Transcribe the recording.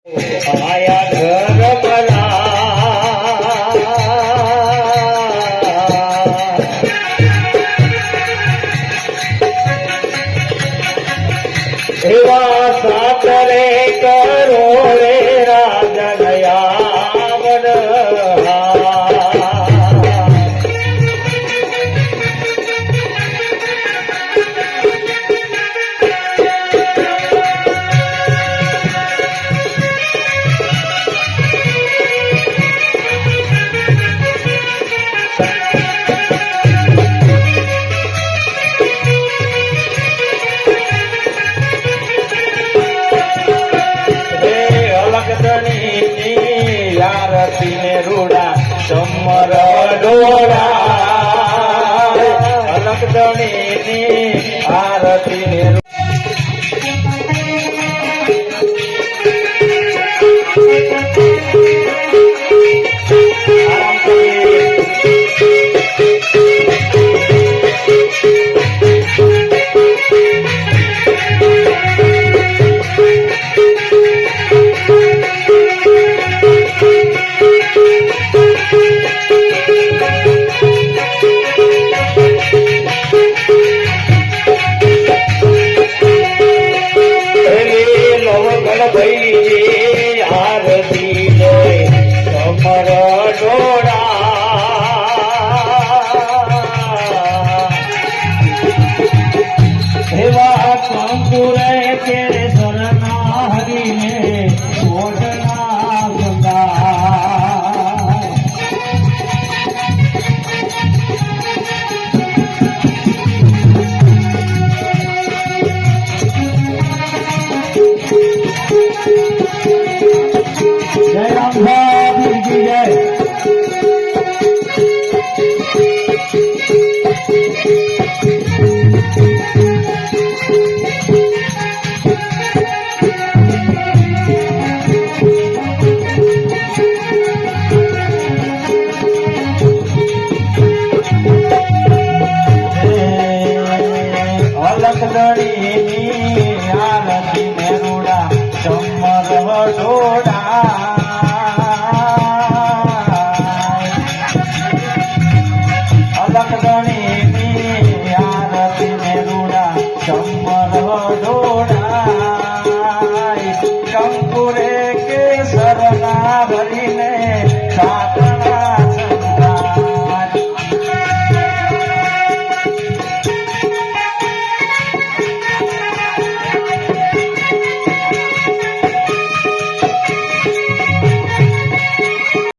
आया घर मला एवा सातरे करो रे राजनया रूड़ा चमर डोरा अलगदणी आरती ने आरती ने चमर डोरा हेवा कंकुरे तेरे शरणा हरि ने ओढ़ना गंगा जय राम बाबू की जय। अलगदणी आरती ने रूड़ा चमर डोरा अलगदणी आरती ने रूड़ा चमर डोरा कंकुरे के शरणा भरी ने